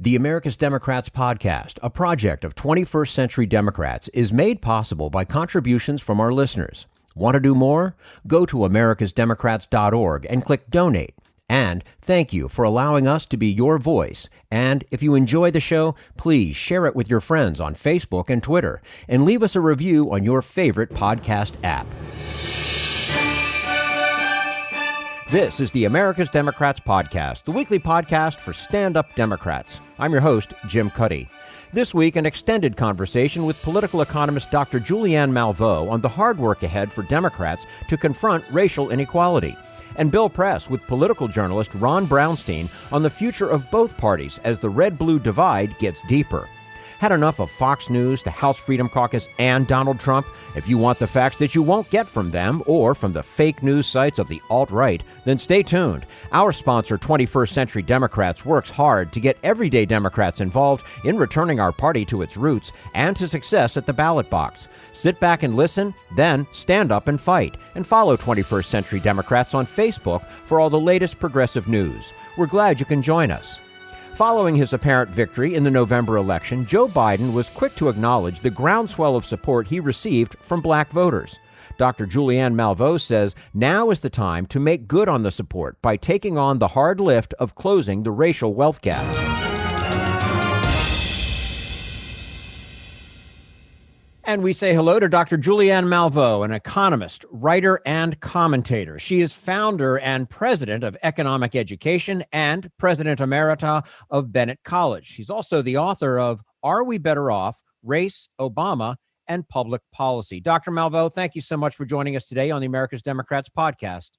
The America's Democrats podcast, a project of 21st Century Democrats, is made possible by contributions from our listeners. Want to do more? Go to americasdemocrats.org and click Donate. And thank you for allowing us to be your voice. And if you enjoy the show, please share it with your friends on Facebook and Twitter, and leave us a review on your favorite podcast app. This is the America's Democrats podcast, the weekly podcast for stand-up Democrats. I'm your host, Jim Cuddy. This week, an extended conversation with political economist Dr. Julianne Malveaux on the hard work ahead for Democrats to confront racial inequality. And Bill Press with political journalist Ron Brownstein on the future of both parties as the red-blue divide gets deeper. Had enough of Fox News, the House Freedom Caucus, and Donald Trump? If you want the facts that you won't get from them or from the fake news sites of the alt-right, then stay tuned. Our sponsor, 21st Century Democrats, works hard to get everyday Democrats involved in returning our party to its roots and to success at the ballot box. Sit back and listen, then stand up and fight. And follow 21st Century Democrats on Facebook for all the latest progressive news. We're glad you can join us. Following his apparent victory in the November election, Joe Biden was quick to acknowledge the groundswell of support he received from black voters. Dr. Julianne Malveaux says now is the time to make good on the support by taking on the hard lift of closing the racial wealth gap. And we say hello to Dr. Julianne Malveaux, an economist, writer, and commentator. She is founder and president of Economic Education and president emerita of Bennett College. She's also the author of Are We Better Off? Race, Obama, and Public Policy. Dr. Malveaux, thank you so much for joining us today on the America's Democrats podcast.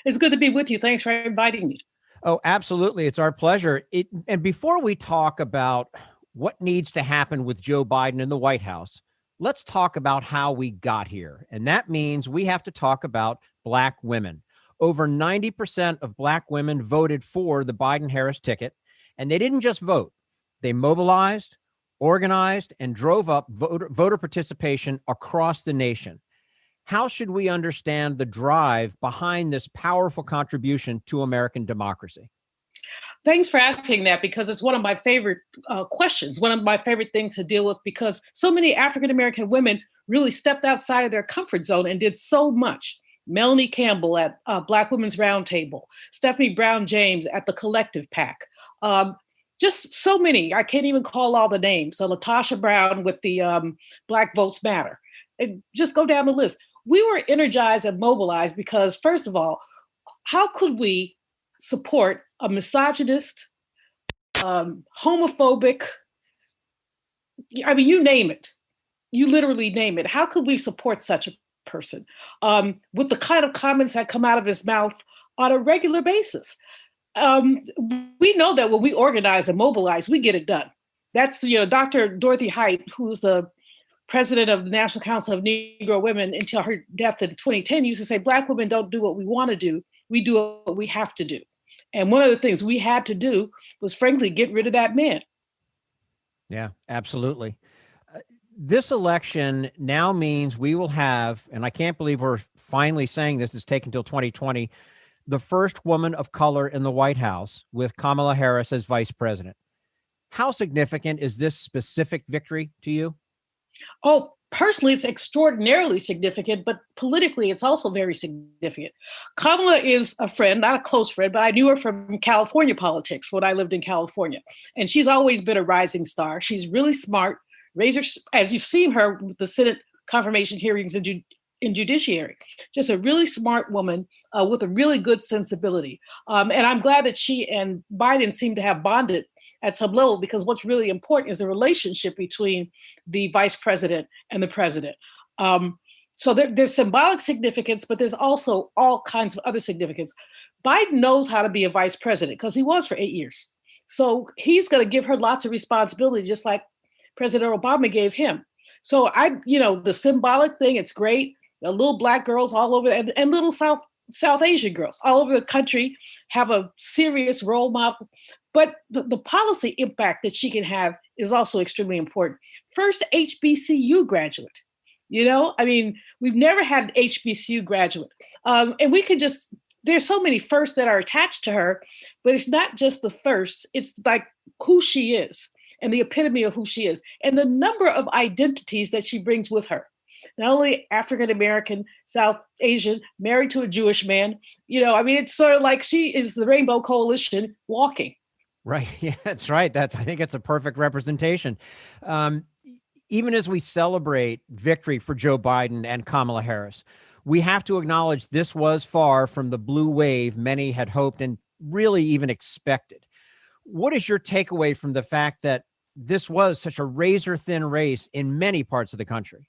It's good to be with you. Thanks for inviting me. Oh, absolutely. It's our pleasure. And before we talk about what needs to happen with Joe Biden in the White House, let's talk about how we got here. And that means we have to talk about black women. Over 90% of black women voted for the Biden-Harris ticket. And they didn't just vote. They mobilized, organized, and drove up voter participation across the nation. How should we understand the drive behind this powerful contribution to American democracy? Thanks for asking that, because it's one of my favorite questions, one of my favorite things to deal with, because so many African-American women really stepped outside of their comfort zone and did so much. Melanie Campbell at Black Women's Roundtable, Stephanie Brown James at the Collective PAC, just so many. I can't even call all the names. So Latasha Brown with the Black Votes Matter. And just go down the list. We were energized and mobilized because, first of all, how could we support a misogynist, homophobic, I mean, you name it. You literally name it. How could we support such a person with the kind of comments that come out of his mouth on a regular basis? We know that when we organize and mobilize, we get it done. That's, Dr. Dorothy Height, who's the president of the National Council of Negro Women until her death in 2010, used to say, Black women don't do what we want to do. We do what we have to do. And one of the things we had to do was, frankly, get rid of that man. Yeah, absolutely. This election now means we will have, and I can't believe we're finally saying this, it's taken until 2020, the first woman of color in the White House with Kamala Harris as vice president. How significant is this specific victory to you? Oh, personally, it's extraordinarily significant, but politically, it's also very significant. Kamala is a friend, not a close friend, but I knew her from California politics when I lived in California. And she's always been a rising star. She's really smart, as you've seen her with the Senate confirmation hearings in judiciary. Just a really smart woman with a really good sensibility. And I'm glad that she and Biden seem to have bonded at some level, because what's really important is the relationship between the vice president and the president. So there's symbolic significance, but there's also all kinds of other significance. Biden knows how to be a vice president because he was for 8 years. So he's going to give her lots of responsibility, just like President Obama gave him. So the symbolic thing, it's great. The little Black girls all over, and little South Asian girls all over the country have a serious role model. But the policy impact that she can have is also extremely important. First HBCU graduate, we've never had an HBCU graduate. And we could just there's so many firsts that are attached to her, but it's not just the first. It's like who she is and the epitome of who she is and the number of identities that she brings with her. Not only African-American, South Asian, married to a Jewish man, it's sort of like she is the Rainbow Coalition walking. Right. Yeah, that's right. I think it's a perfect representation. Even as we celebrate victory for Joe Biden and Kamala Harris, we have to acknowledge this was far from the blue wave many had hoped and really even expected. What is your takeaway from the fact that this was such a razor-thin race in many parts of the country?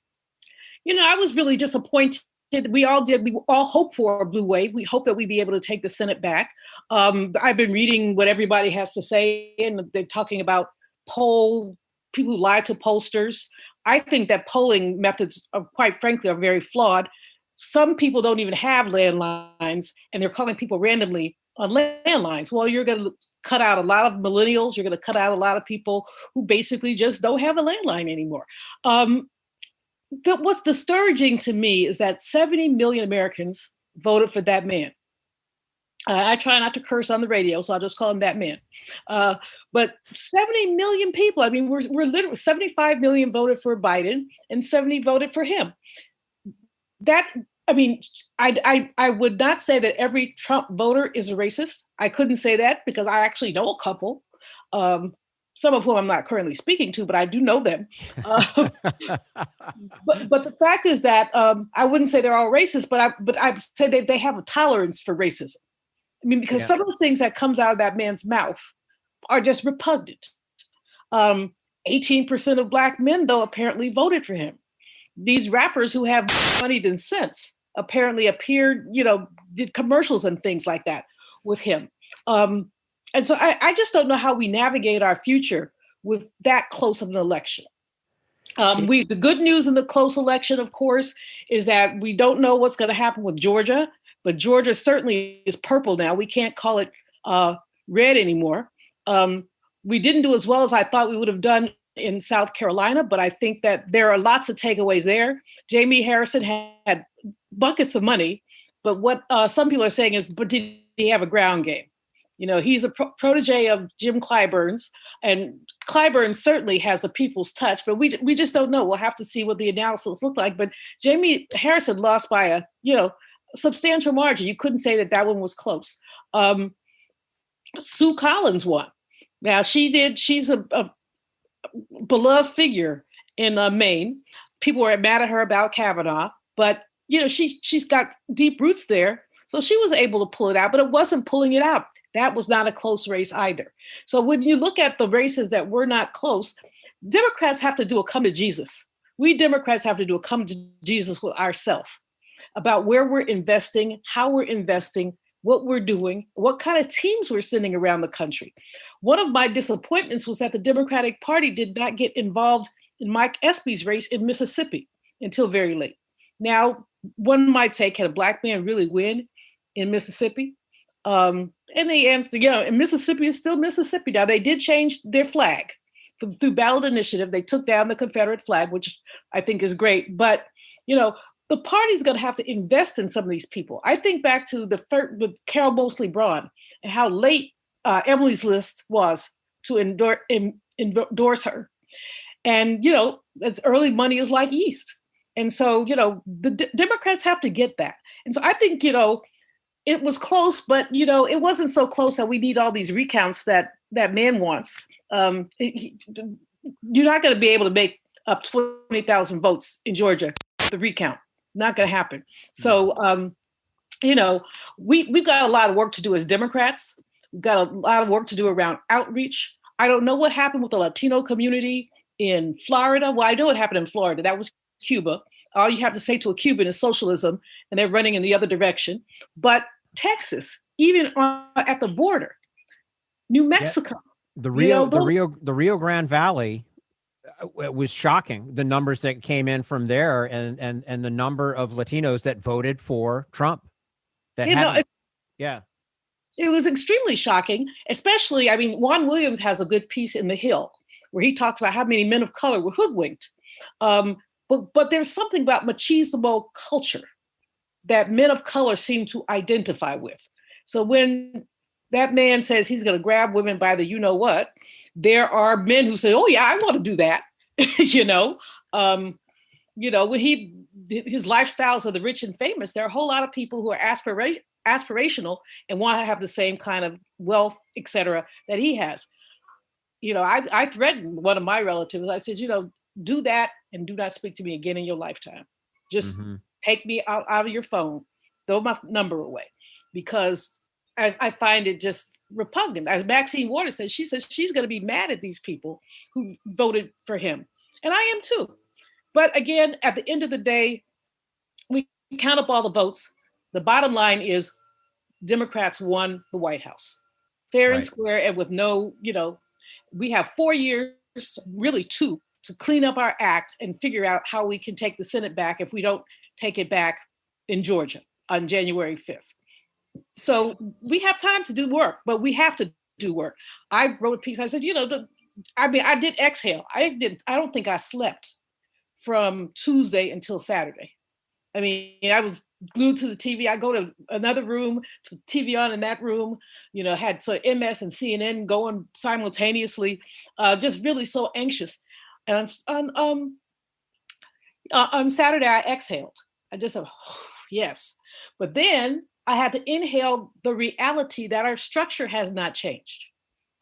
I was really disappointed. We all did. We all hoped for a blue wave. We hope that we'd be able to take the Senate back. I've been reading what everybody has to say, and they're talking about people who lie to pollsters. I think that polling methods, quite frankly, are very flawed. Some people don't even have landlines, and they're calling people randomly on landlines. Well, you're going to cut out a lot of millennials. You're going to cut out a lot of people who basically just don't have a landline anymore. What's discouraging to me is that 70 million Americans voted for that man. I try not to curse on the radio, so I'll just call him that man. But 70 million people, we're literally 75 million voted for Biden and 70 voted for him. I would not say that every Trump voter is a racist. I couldn't say that because I actually know a couple. Some of whom I'm not currently speaking to, but I do know them. But the fact is that I wouldn't say they're all racist, but I say that they have a tolerance for racism. Because some of the things that comes out of that man's mouth are just repugnant. 18% of Black men, though, apparently voted for him. These rappers who have money than sense apparently appeared, did commercials and things like that with him. And so I just don't know how we navigate our future with that close of an election. The good news in the close election, of course, is that we don't know what's going to happen with Georgia, but Georgia certainly is purple now. We can't call it red anymore. We didn't do as well as I thought we would have done in South Carolina, but I think that there are lots of takeaways there. Jamie Harrison had buckets of money, but what some people are saying is, but did he have a ground game? He's a protege of Jim Clyburn's, and Clyburn certainly has a people's touch, but we just don't know. We'll have to see what the analysis look like. But Jamie Harrison lost by a substantial margin. You couldn't say that one was close. Sue Collins won. Now she's a beloved figure in Maine. People were mad at her about Kavanaugh, but she's got deep roots there, so she was able to pull it out. But it wasn't pulling it out. That was not a close race either. So when you look at the races that were not close, Democrats have to do a come to Jesus. We Democrats have to do a come to Jesus with ourselves about where we're investing, how we're investing, what we're doing, what kind of teams we're sending around the country. One of my disappointments was that the Democratic Party did not get involved in Mike Espy's race in Mississippi until very late. Now, one might say, can a Black man really win in Mississippi? And the answer, and Mississippi is still Mississippi. Now, they did change their flag through ballot initiative. They took down the Confederate flag, which I think is great. But, the party's going to have to invest in some of these people. I think back to with Carol Moseley Braun and how late Emily's List was to endorse her. And, that's early money is like yeast. And so, the Democrats have to get that. And so I think, it was close, but, it wasn't so close that we need all these recounts that man wants. You're not going to be able to make up 20,000 votes in Georgia, the recount. Not going to happen. So, we've got a lot of work to do as Democrats. We've got a lot of work to do around outreach. I don't know what happened with the Latino community in Florida. Well, I know what happened in Florida. That was Cuba. All you have to say to a Cuban is socialism, and they're running in the other direction. But Texas, even at the border, New Mexico, the Rio Grande Valley, it was shocking, the numbers that came in from there and the number of Latinos that voted for Trump. It was extremely shocking, especially, Juan Williams has a good piece in The Hill where he talks about how many men of color were hoodwinked. But there's something about machismo culture that men of color seem to identify with. So when that man says he's going to grab women by the you know what, there are men who say, "Oh yeah, I want to do that." you know, when his lifestyles of the rich and famous, there are a whole lot of people who are aspirational and want to have the same kind of wealth, et cetera, that he has. I threatened one of my relatives. I said, do that and do not speak to me again in your lifetime. Just take me out of your phone, throw my number away, because I find it just repugnant. As Maxine Waters says she's going to be mad at these people who voted for him. And I am too. But again, at the end of the day, we count up all the votes. The bottom line is Democrats won the White House. Fair and square, and with no, we have 4 years, really 2, to clean up our act and figure out how we can take the Senate back if we don't take it back in Georgia on January 5th. So we have time to do work, but we have to do work. I wrote a piece. I said, I did exhale. I don't think I slept from Tuesday until Saturday. I mean, I was glued to the TV. I go to another room, to TV on in that room, had MS and CNN going simultaneously, just really so anxious. And on Saturday, I exhaled. I just said, oh, yes. But then I had to inhale the reality that our structure has not changed.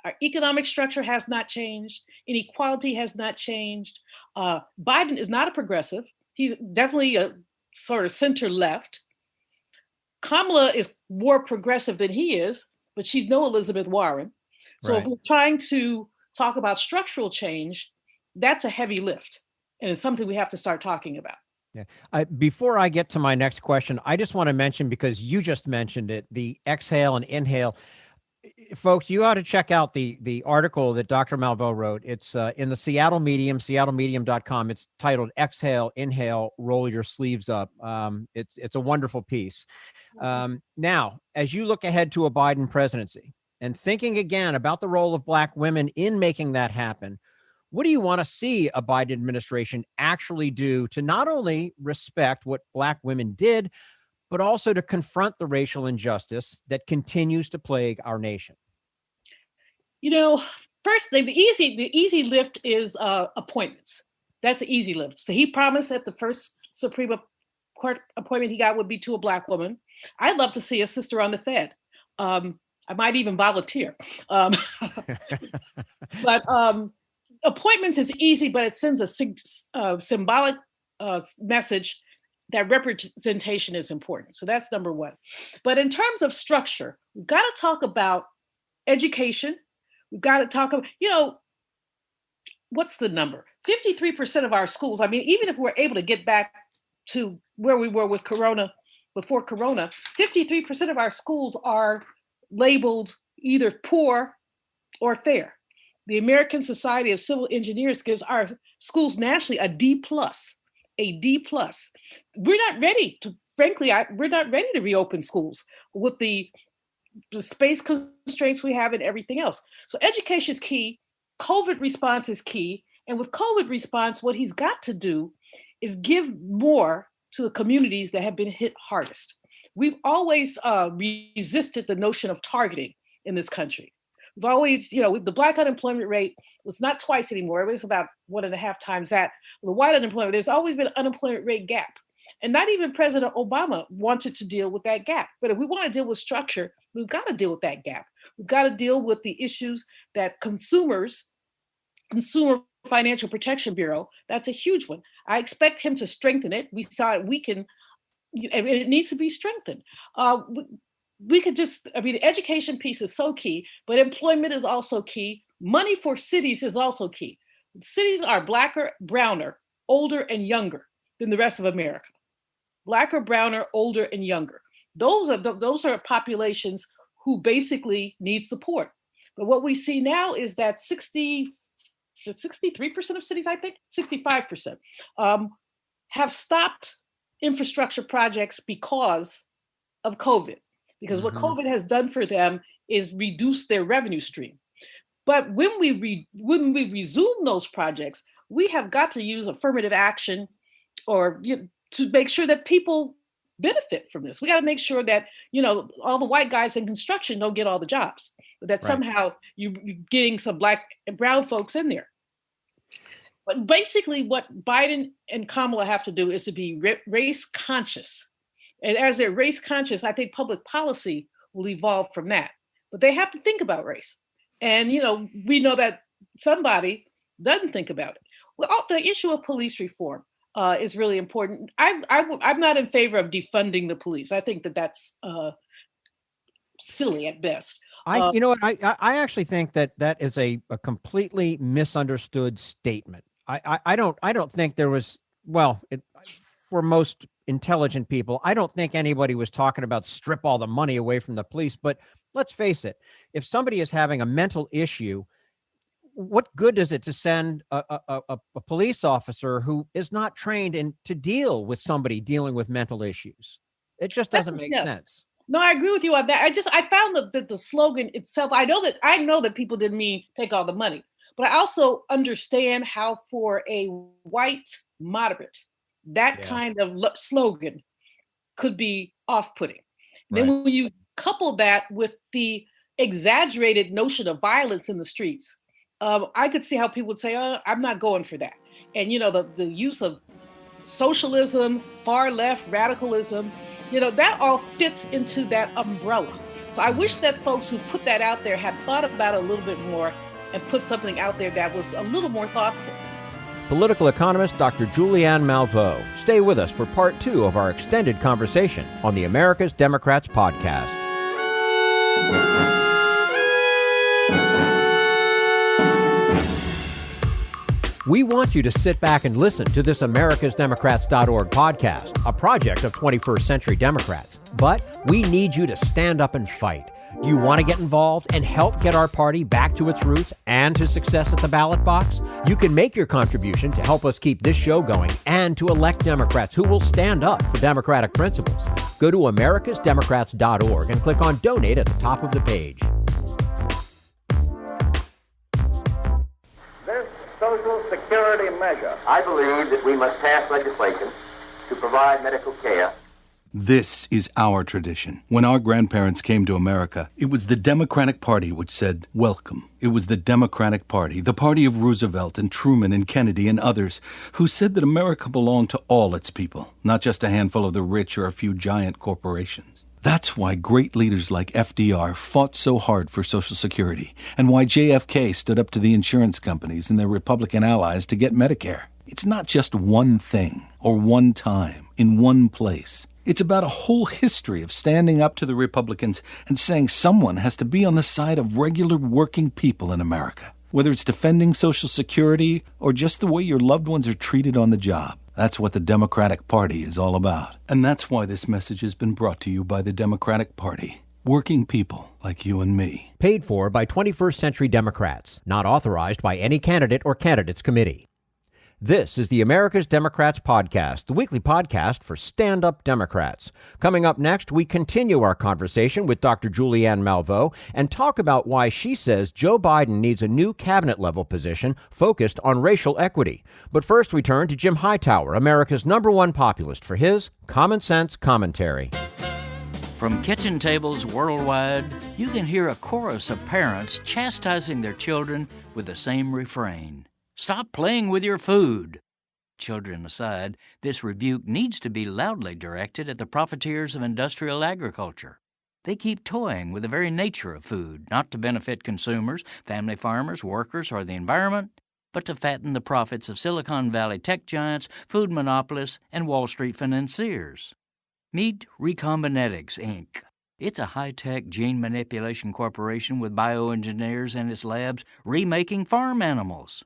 Our economic structure has not changed. Inequality has not changed. Biden is not a progressive. He's definitely a sort of center left. Kamala is more progressive than he is, but she's no Elizabeth Warren. So if we're trying to talk about structural change, that's a heavy lift. And it's something we have to start talking about. Yeah. Before I get to my next question, I just want to mention, because you just mentioned it, the exhale and inhale. Folks, you ought to check out the article that Dr. Malveaux wrote. It's in the Seattle Medium, seattlemedium.com. It's titled Exhale, Inhale, Roll Your Sleeves Up. It's a wonderful piece. Now, as you look ahead to a Biden presidency and thinking again about the role of Black women in making that happen, what do you want to see a Biden administration actually do to not only respect what Black women did, but also to confront the racial injustice that continues to plague our nation? First thing, the easy lift is appointments. That's the easy lift. So he promised that the first Supreme Court appointment he got would be to a Black woman. I'd love to see a sister on the Fed. I might even volunteer. But appointments is easy, but it sends a symbolic message that representation is important. So that's number one. But in terms of structure, we've got to talk about education. We've got to talk about, what's the number? 53% of our schools, I mean, even if we're able to get back to where we were with Corona, before Corona, 53% of our schools are labeled either poor or fair. The American Society of Civil Engineers gives our schools nationally a D+. A D+. We're not ready to, frankly, we're not ready to reopen schools with the space constraints we have and everything else. So education is key. COVID response is key. And with COVID response, what he's got to do is give more to the communities that have been hit hardest. We've always resisted the notion of targeting in this country. We've always, the Black unemployment rate was not twice anymore. It was about 1.5 times that. The white unemployment, there's always been an unemployment rate gap. And not even President Obama wanted to deal with that gap. But if we want to deal with structure, we've got to deal with that gap. We've got to deal with the issues that Consumer Financial Protection Bureau, that's a huge one. I expect him to strengthen it. We saw it weaken, and it needs to be strengthened. We could the education piece is so key, but employment is also key. Money for cities is also key. Cities are Blacker, browner, older, and younger than the rest of America. Blacker, browner, older, and younger. Those are populations who basically need support. But what we see now is that 63% of cities, I think, 65%, have stopped infrastructure projects because of COVID. Because what COVID has done for them is reduce their revenue stream. But when we resume those projects, we have got to use affirmative action or to make sure that people benefit from this. We got to make sure that, all the white guys in construction don't get all the jobs, but that somehow you're getting some black and brown folks in there. But basically what Biden and Kamala have to do is to be race conscious. And as they're race conscious, I think public policy will evolve from that. But they have to think about race. And, we know that somebody doesn't think about it. Well, the issue of police reform is really important. I'm not in favor of defunding the police. I think that's silly at best. You know what? I actually think that is a completely misunderstood statement. I don't think there was, for most intelligent people, I don't think anybody was talking about strip all the money away from the police. But let's face it, if somebody is having a mental issue, what good is it to send a police officer who is not trained to deal with somebody dealing with mental issues? It just doesn't make sense. No, I agree with you on that. I found that the slogan itself, I know that people didn't mean take all the money, but I also understand how for a white moderate, that kind of slogan could be off-putting. Right. Then when you couple that with the exaggerated notion of violence in the streets, I could see how people would say, "Oh, I'm not going for that." And the use of socialism, far left radicalism, that all fits into that umbrella. So I wish that folks who put that out there had thought about it a little bit more and put something out there that was a little more thoughtful. Political economist Dr. Julianne Malveaux. Stay with us for part 2 of our extended conversation on the America's Democrats podcast. We want you to sit back and listen to this americasdemocrats.org podcast, a project of 21st Century Democrats. But we need you to stand up and fight. Do you want to get involved and help get our party back to its roots and to success at the ballot box? You can make your contribution to help us keep this show going and to elect Democrats who will stand up for democratic principles. Go to americasdemocrats.org and click on Donate at the top of the page. This Social Security measure, I believe that we must pass legislation to provide medical care. This is our tradition. When our grandparents came to America, it was the Democratic Party which said, welcome. It was the Democratic Party, the party of Roosevelt and Truman and Kennedy and others, who said that America belonged to all its people, not just a handful of the rich or a few giant corporations. That's why great leaders like FDR fought so hard for Social Security, and why JFK stood up to the insurance companies and their Republican allies to get Medicare. It's not just one thing, or one time, in one place. It's about a whole history of standing up to the Republicans and saying someone has to be on the side of regular working people in America, whether it's defending Social Security or just the way your loved ones are treated on the job. That's what the Democratic Party is all about. And that's why this message has been brought to you by the Democratic Party. Working people like you and me. Paid for by 21st Century Democrats. Not authorized by any candidate or candidates committee. This is the America's Democrats podcast, the weekly podcast for stand-up Democrats. Coming up next, we continue our conversation with Dr. Julianne Malveaux and talk about why she says Joe Biden needs a new cabinet-level position focused on racial equity. But first, we turn to Jim Hightower, America's #1 populist, for his Common Sense Commentary. From kitchen tables worldwide, you can hear a chorus of parents chastising their children with the same refrain. Stop playing with your food. Children aside, this rebuke needs to be loudly directed at the profiteers of industrial agriculture. They keep toying with the very nature of food, not to benefit consumers, family farmers, workers, or the environment, but to fatten the profits of Silicon Valley tech giants, food monopolists, and Wall Street financiers. Meet Recombinetics, Inc. It's a high-tech gene manipulation corporation with bioengineers in its labs remaking farm animals.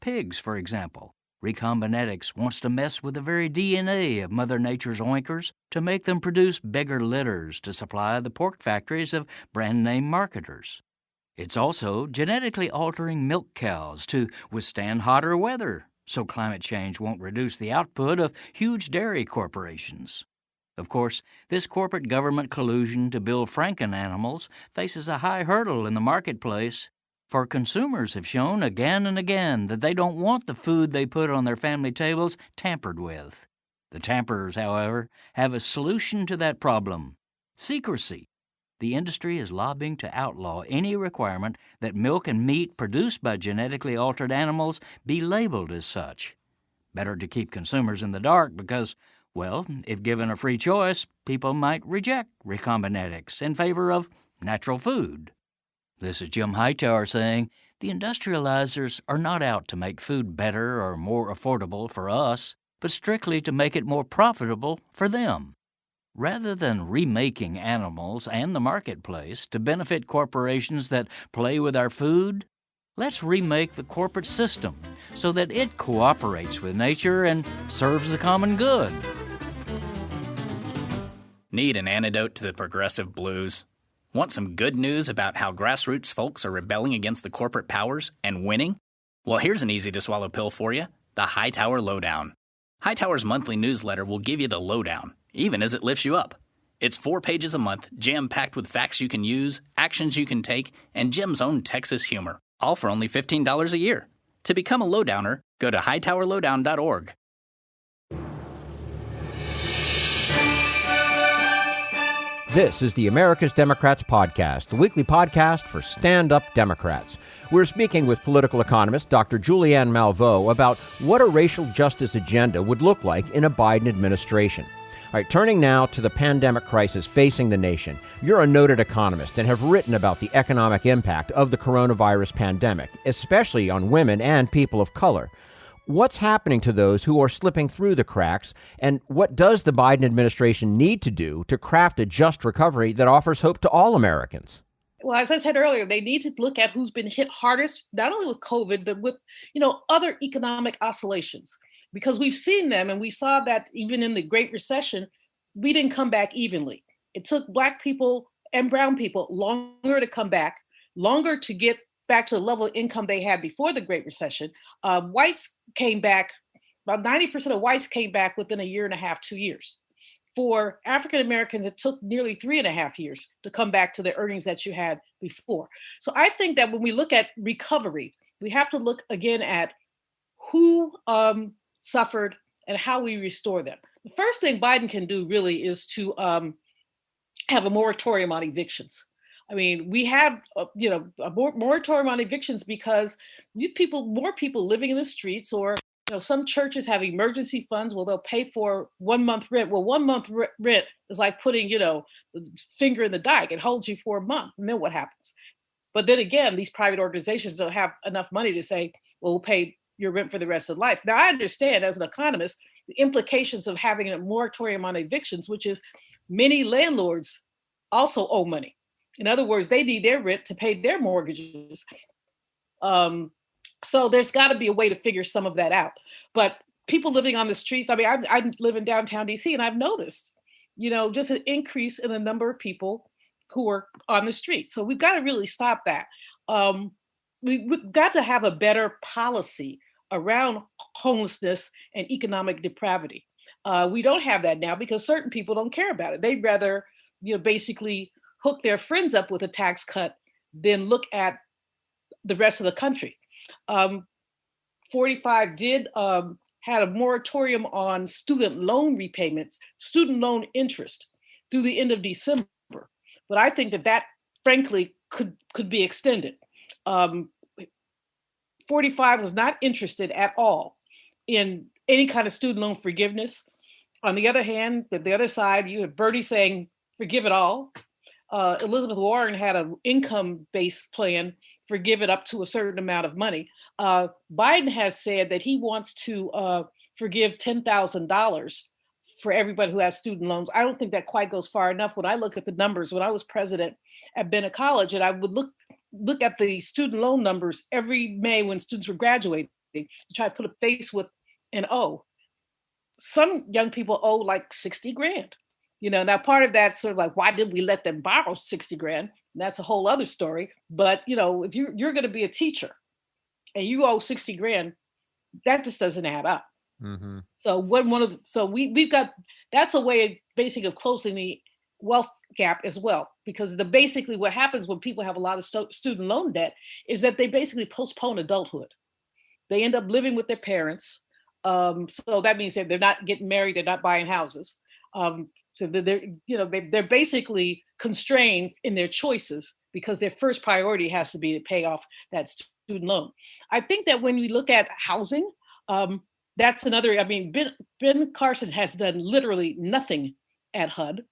Pigs, for example. Recombinetics wants to mess with the very DNA of Mother Nature's oinkers to make them produce bigger litters to supply the pork factories of brand-name marketers. It's also genetically altering milk cows to withstand hotter weather, so climate change won't reduce the output of huge dairy corporations. Of course, this corporate government collusion to build Franken animals faces a high hurdle in the marketplace, for consumers have shown again and again that they don't want the food they put on their family tables tampered with. The tamperers, however, have a solution to that problem: secrecy. The industry is lobbying to outlaw any requirement that milk and meat produced by genetically altered animals be labeled as such. Better to keep consumers in the dark because, well, if given a free choice, people might reject recombinetics in favor of natural food. This is Jim Hightower saying the industrializers are not out to make food better or more affordable for us, but strictly to make it more profitable for them. Rather than remaking animals and the marketplace to benefit corporations that play with our food, let's remake the corporate system so that it cooperates with nature and serves the common good. Need an antidote to the progressive blues? Want some good news about how grassroots folks are rebelling against the corporate powers and winning? Well, here's an easy-to-swallow pill for you: the Hightower Lowdown. Hightower's monthly newsletter will give you the lowdown, even as it lifts you up. It's 4 pages a month, jam-packed with facts you can use, actions you can take, and Jim's own Texas humor, all for only $15 a year. To become a lowdowner, go to hightowerlowdown.org. This is the America's Democrats Podcast, the weekly podcast for stand-up Democrats. We're speaking with political economist Dr. Julianne Malveaux about what a racial justice agenda would look like in a Biden administration. All right, turning now to the pandemic crisis facing the nation. You're a noted economist and have written about the economic impact of the coronavirus pandemic, especially on women and people of color. What's happening to those who are slipping through the cracks, and what does the Biden administration need to do to craft a just recovery that offers hope to all Americans? Well, as I said earlier, they need to look at who's been hit hardest, not only with COVID, but with, other economic oscillations, because we've seen them, and we saw that even in the Great Recession, we didn't come back evenly. It took Black people and brown people longer to come back, longer to get back to the level of income they had before the Great Recession. Whites came back, about 90% of whites came back within a year and a half, 2 years. For African Americans, it took nearly 3.5 years to come back to the earnings that you had before. So I think that when we look at recovery, we have to look again at who suffered and how we restore them. The first thing Biden can do really is to have a moratorium on evictions. I mean, we have, a moratorium on evictions because more people living in the streets, or some churches have emergency funds. Well, they'll pay for 1 month rent. Well, 1 month rent is like putting, the finger in the dike. It holds you for a month, and then what happens? But then again, these private organizations don't have enough money to say, well, we'll pay your rent for the rest of life. Now, I understand as an economist the implications of having a moratorium on evictions, which is many landlords also owe money. In other words, they need their rent to pay their mortgages. So there's got to be a way to figure some of that out. But people living on the streets, I mean, I live in downtown DC, and I've noticed, just an increase in the number of people who are on the street. So we've got to really stop that. We've got to have a better policy around homelessness and economic depravity. We don't have that now because certain people don't care about it. They'd rather, basically hook their friends up with a tax cut than look at the rest of the country. 45 had a moratorium on student loan repayments, student loan interest through the end of December. But I think that frankly could be extended. 45 was not interested at all in any kind of student loan forgiveness. On the other hand, at the other side, you have Bernie saying, forgive it all. Elizabeth Warren had an income-based plan, forgive it up to a certain amount of money. Biden has said that he wants to forgive $10,000 for everybody who has student loans. I don't think that quite goes far enough. When I look at the numbers, when I was president at Bennett College, and I would look at the student loan numbers every May when students were graduating to try to put a face with an O. Some young people owe like 60 grand. Now part of that's sort of like, why did we let them borrow 60 grand? And that's a whole other story. But, if you're going to be a teacher and you owe 60 grand, that just doesn't add up. Mm-hmm. So we've got, that's a way basically of closing the wealth gap as well, because basically what happens when people have a lot of student loan debt is that they basically postpone adulthood. They end up living with their parents. So that means that they're not getting married, they're not buying houses. So they're basically constrained in their choices because their first priority has to be to pay off that student loan. I think that when we look at housing, that's another. I mean, Ben Carson has done literally nothing at HUD,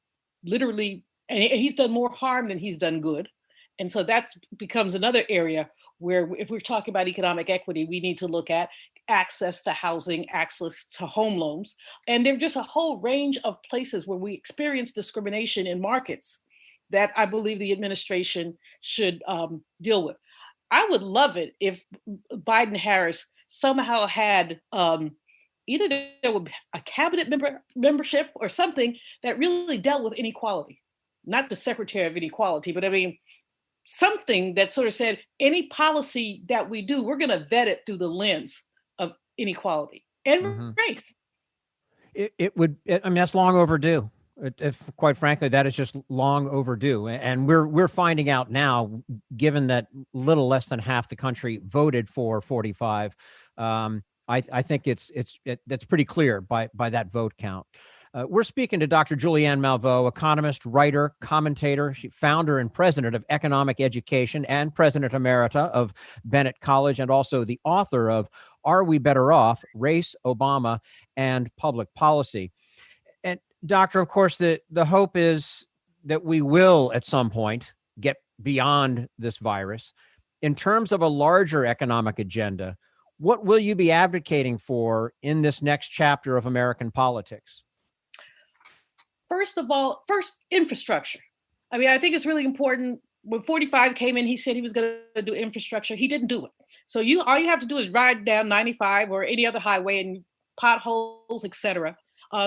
literally, and he's done more harm than he's done good. And so that becomes another area where, if we're talking about economic equity, we need to look at access to housing, access to home loans. And there's just a whole range of places where we experience discrimination in markets that I believe the administration should deal with. I would love it if Biden-Harris somehow had either there would be a cabinet membership or something that really dealt with inequality. Not the Secretary of Inequality, but I mean, something that sort of said any policy that we do, we're going to vet it through the lens of inequality and race. It would. I mean, that's long overdue. Quite frankly, that is just long overdue, and we're finding out now, given that little less than half the country voted for 45. I think that's pretty clear by that vote count. We're speaking to Dr. Julianne Malveaux, economist, writer, commentator, founder and president of Economic Education and president emerita of Bennett College, and also the author of Are We Better Off? Race, Obama, and Public Policy. And Doctor, of course, the hope is that we will at some point get beyond this virus. In terms of a larger economic agenda, what will you be advocating for in this next chapter of American politics? First of all, infrastructure. I mean, I think it's really important. When 45 came in, he said he was going to do infrastructure. He didn't do it. So all you have to do is ride down 95 or any other highway and potholes, et cetera.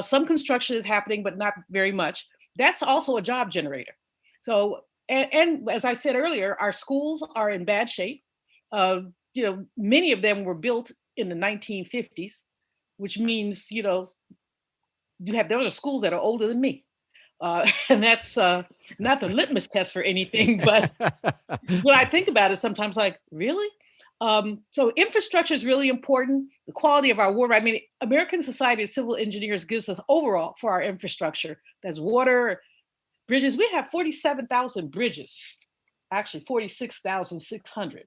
Some construction is happening, but not very much. That's also a job generator. So, and as I said earlier, our schools are in bad shape. Many of them were built in the 1950s, which means, there are schools that are older than me. And that's not the litmus test for anything, but when I think about it, sometimes like, really? So infrastructure is really important. The quality of our water. I mean, American Society of Civil Engineers gives us overall for our infrastructure. That's water, bridges. We have 47,000 bridges, actually 46,600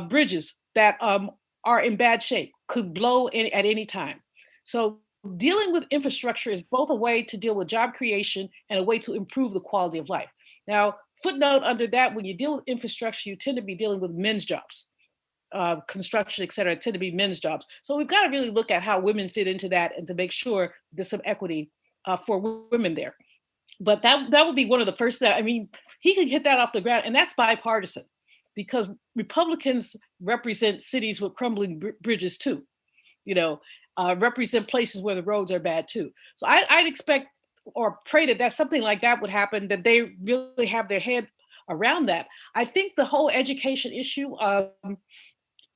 bridges that are in bad shape, could blow at any time. So dealing with infrastructure is both a way to deal with job creation and a way to improve the quality of life. Now, footnote under that, when you deal with infrastructure, you tend to be dealing with men's jobs. Construction, et cetera, tend to be men's jobs. So we've got to really look at how women fit into that and to make sure there's some equity for women there. But that would be one of the first steps. I mean, he could hit that off the ground, and that's bipartisan because Republicans represent cities with crumbling bridges too, represent places where the roads are bad too. So I'd expect or pray that something like that would happen, that they really have their head around that. I think the whole education issue,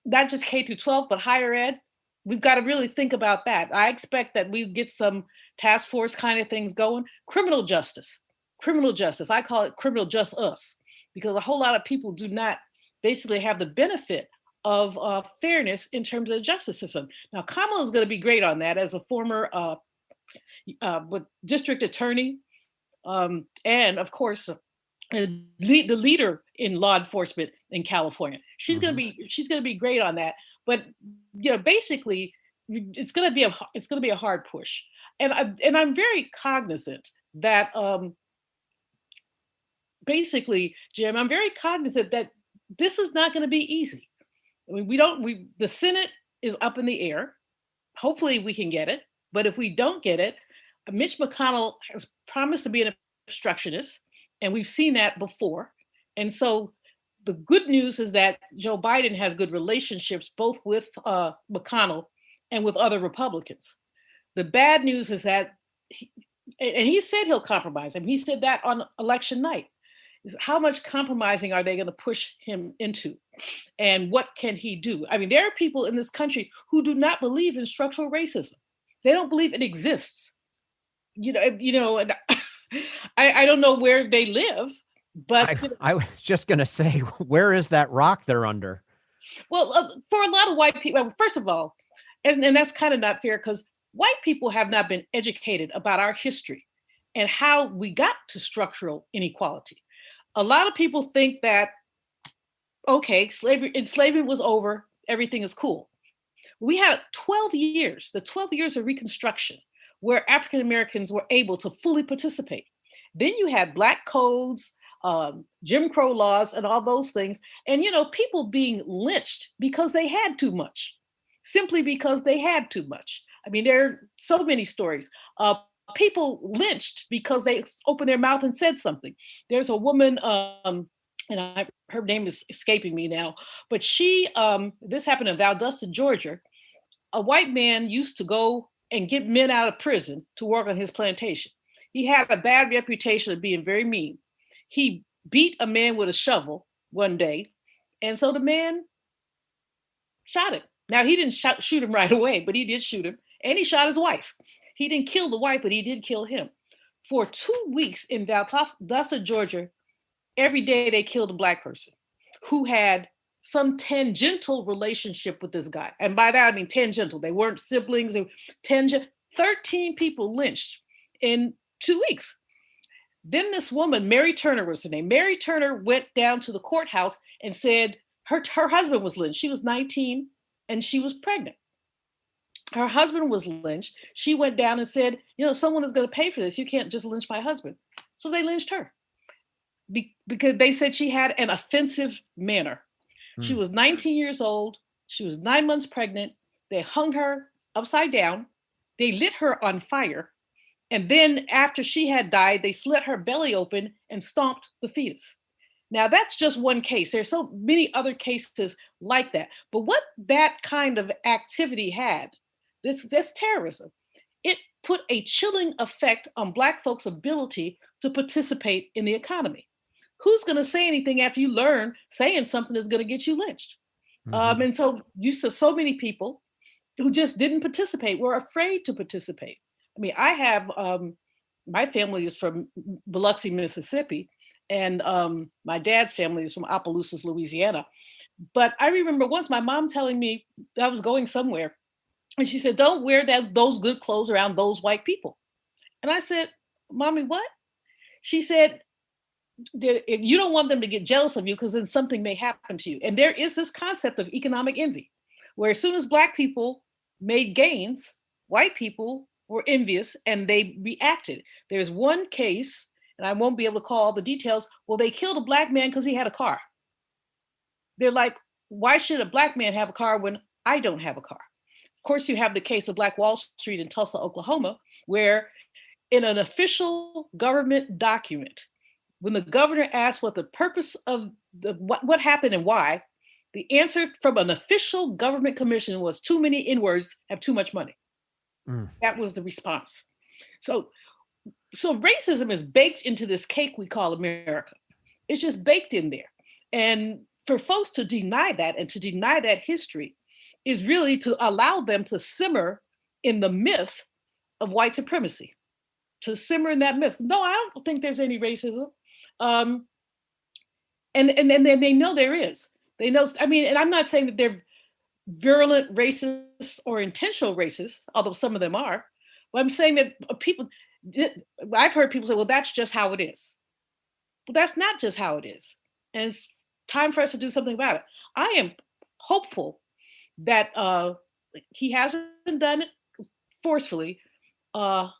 not just K through 12, but higher ed, we've got to really think about that. I expect that we get some task force kind of things going. Criminal justice. I call it criminal just us, because a whole lot of people do not basically have the benefit of fairness in terms of the justice system. Now, Kamala is going to be great on that as a former district attorney, and of course, the leader in law enforcement in California. She's going to be great on that. But basically, it's going to be a hard push. And I'm very cognizant that basically, Jim, I'm very cognizant that this is not going to be easy. I mean, the Senate is up in the air. Hopefully we can get it. But if we don't get it, Mitch McConnell has promised to be an obstructionist, and we've seen that before. And so the good news is that Joe Biden has good relationships both with McConnell and with other Republicans. The bad news is that, he said he'll compromise. I mean, he said that on election night. Is how much compromising are they going to push him into? And what can he do? I mean, there are people in this country who do not believe in structural racism. They don't believe it exists. And I don't know where they live, but I was just going to say, where is that rock they're under? Well, for a lot of white people, first of all, And that's kind of not fair because white people have not been educated about our history and how we got to structural inequality. A lot of people think that, okay, enslavement was over, everything is cool. We had 12 years, the 12 years of Reconstruction, where African Americans were able to fully participate. Then you had Black codes, Jim Crow laws, and all those things. And, people being lynched because they had too much, simply because they had too much. I mean, there are so many stories. People lynched because they opened their mouth and said something. There's a woman, her name is escaping me now, but this happened in Valdosta, Georgia. A white man used to go and get men out of prison to work on his plantation. He had a bad reputation of being very mean. He beat a man with a shovel one day, and so the man shot him. Now, he didn't shoot him right away, but he did shoot him, and he shot his wife. He didn't kill the wife, but he did kill him. For 2 weeks in Valdosta, Georgia, every day they killed a Black person who had some tangential relationship with this guy. And by that, I mean tangential. They weren't siblings. They were 13 people lynched in 2 weeks. Then this woman, Mary Turner was her name. Mary Turner went down to the courthouse and said her husband was lynched. She was 19 and she was pregnant. Her husband was lynched. She went down and said, someone is going to pay for this. You can't just lynch my husband. So they lynched her because they said she had an offensive manner. She was 19 years old. She was 9 months pregnant. They hung her upside down. They lit her on fire. And then after she had died, they slit her belly open and stomped the fetus. Now, that's just one case. There's so many other cases like that. But what that kind of activity had, that's terrorism. It put a chilling effect on Black folks' ability to participate in the economy. Who's going to say anything after you learn saying something is going to get you lynched? And so so many people who just didn't participate were afraid to participate. I mean, I have, my family is from Biloxi, Mississippi, and my dad's family is from Opelousas, Louisiana. But I remember once my mom telling me I was going somewhere, and she said, don't wear those good clothes around those white people. And I said, Mommy, what? She said, you don't want them to get jealous of you because then something may happen to you. And there is this concept of economic envy, where as soon as Black people made gains, white people were envious and they reacted. There's one case, and I won't be able to call all the details. Well, they killed a Black man because he had a car. They're like, why should a Black man have a car when I don't have a car? Of course, you have the case of Black Wall Street in Tulsa, Oklahoma, where in an official government document, when the governor asked what the purpose of what happened and why, the answer from an official government commission was too many N-words have too much money. That was the response. So racism is baked into this cake we call America. It's just baked in there. And for folks to deny that and to deny that history is really to allow them to simmer in the myth of white supremacy, to simmer in that myth. No, I don't think there's any racism. And then they know there is. They know, I mean, and I'm not saying that they're virulent racists or intentional racists, although some of them are. But I'm saying that I've heard people say, well, that's just how it is. But that's not just how it is. And it's time for us to do something about it. I am hopeful that he hasn't done it forcefully, that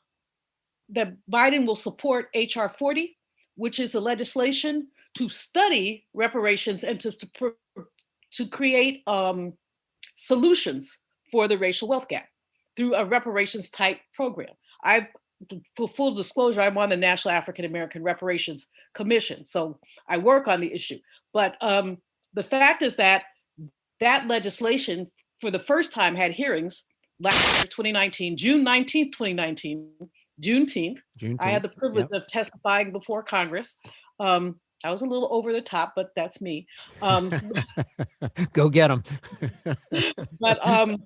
Biden will support H.R. 40, which is a legislation to study reparations and to create solutions for the racial wealth gap through a reparations type program. For full disclosure, I'm on the National African American Reparations Commission, so I work on the issue. But the fact is that legislation for the first time had hearings last year, 2019, June 19th, 2019, Juneteenth. I had the privilege of testifying before Congress. I was a little over the top, but that's me. Go get them. But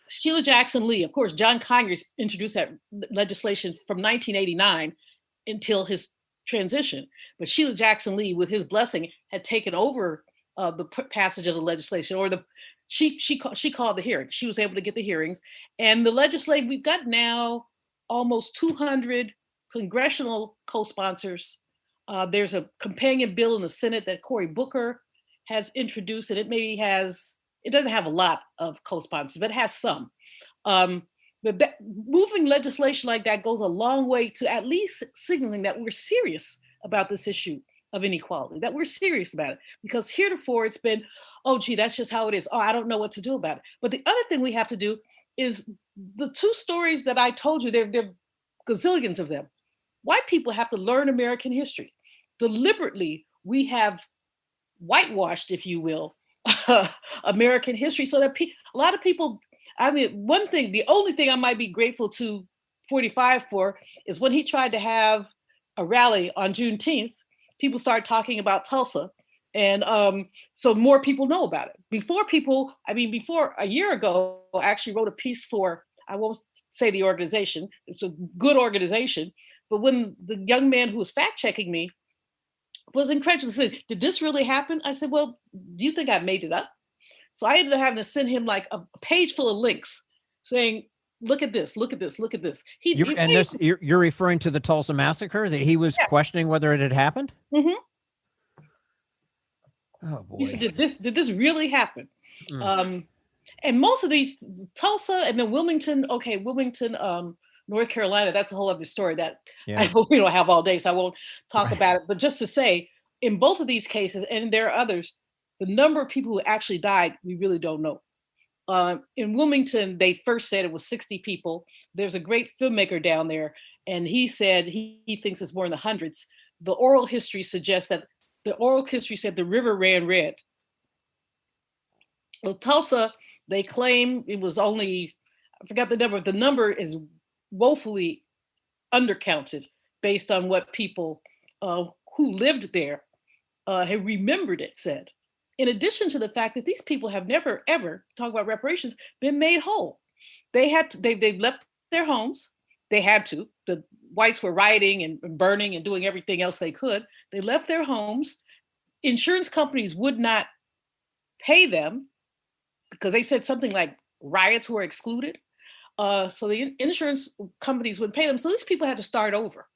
Sheila Jackson Lee, of course, John Conyers introduced that legislation from 1989 until his transition. But Sheila Jackson Lee, with his blessing, had taken over the passage of the legislation, or she called the hearing. She was able to get the hearings, and the legislative, we've got now almost 200 congressional co-sponsors. There's a companion bill in the Senate that Cory Booker has introduced, and it doesn't have a lot of co-sponsors, but it has some. But moving legislation like that goes a long way to at least signaling that we're serious about this issue of inequality, that we're serious about it. Because heretofore it's been, oh, gee, that's just how it is. Oh, I don't know what to do about it. But the other thing we have to do is the two stories that I told you, there are gazillions of them. White people have to learn American history. Deliberately, we have whitewashed, if you will, American history, so that a lot of people, I mean, the only thing I might be grateful to 45 for is when he tried to have a rally on Juneteenth, people started talking about Tulsa. And so more people know about it. Before a year ago, I actually wrote a piece for, I won't say the organization, it's a good organization, but when the young man who was fact checking me was incredulous, said, did this really happen? I said, well, do you think I made it up? So I ended up having to send him like a page full of links saying, look at this, look at this, look at this. You're referring to the Tulsa Massacre, that he was questioning whether it had happened? Mm-hmm. Oh, boy. He said, did this really happen? And most of these, Tulsa and then Wilmington, North Carolina, that's a whole other story that I hope we don't have all day, so I won't talk about it. But just to say, in both of these cases, and there are others, the number of people who actually died, we really don't know. In Wilmington, they first said it was 60 people. There's a great filmmaker down there, and he said he thinks it's more in the hundreds. The oral history suggests that said the river ran red. Well, Tulsa, they claim it was only, I forgot the number. The number is woefully undercounted based on what people who lived there had remembered it said. In addition to the fact that these people have never, ever, talk about reparations, been made whole. They left their homes. They had to. The whites were rioting and burning and doing everything else they could. They left their homes. Insurance companies would not pay them because they said something like riots were excluded. So the insurance companies would pay them. So these people had to start over.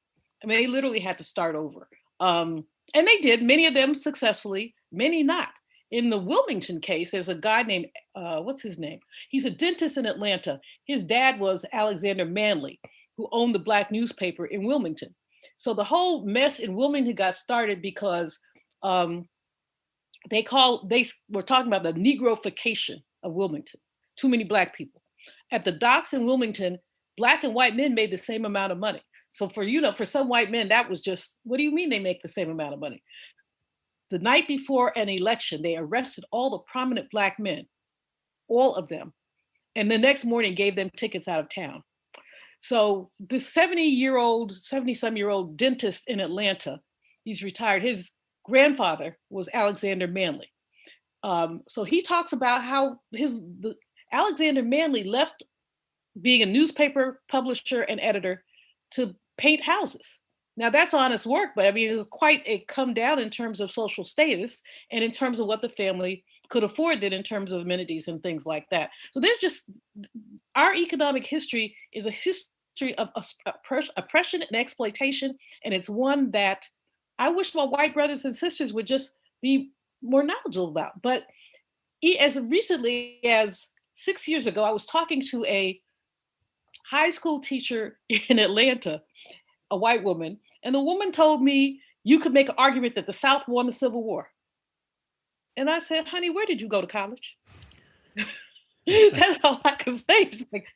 I mean, they literally had to start over. And they did, many of them successfully, many not. In the Wilmington case, there's a guy named, what's his name? He's a dentist in Atlanta. His dad was Alexander Manley, who owned the Black newspaper in Wilmington. So the whole mess in Wilmington got started because they were talking about the Negroification of Wilmington. Too many Black people. At the docks in Wilmington, Black and white men made the same amount of money. So for some white men, that was just, what do you mean they make the same amount of money? The night before an election, they arrested all the prominent Black men, all of them, and the next morning gave them tickets out of town. So the 70-some-year-old dentist in Atlanta, he's retired. His grandfather was Alexander Manley. So he talks about how Alexander Manley left being a newspaper publisher and editor to paint houses. Now that's honest work, but I mean, it was quite a come down in terms of social status and in terms of what the family could afford then in terms of amenities and things like that. So our economic history is a history of oppression and exploitation. And it's one that I wish my white brothers and sisters would just be more knowledgeable about. But as recently as 6 years ago, I was talking to a high school teacher in Atlanta, a white woman, and the woman told me you could make an argument that the South won the Civil War. And I said, honey, where did you go to college? That's all I could say. It's like,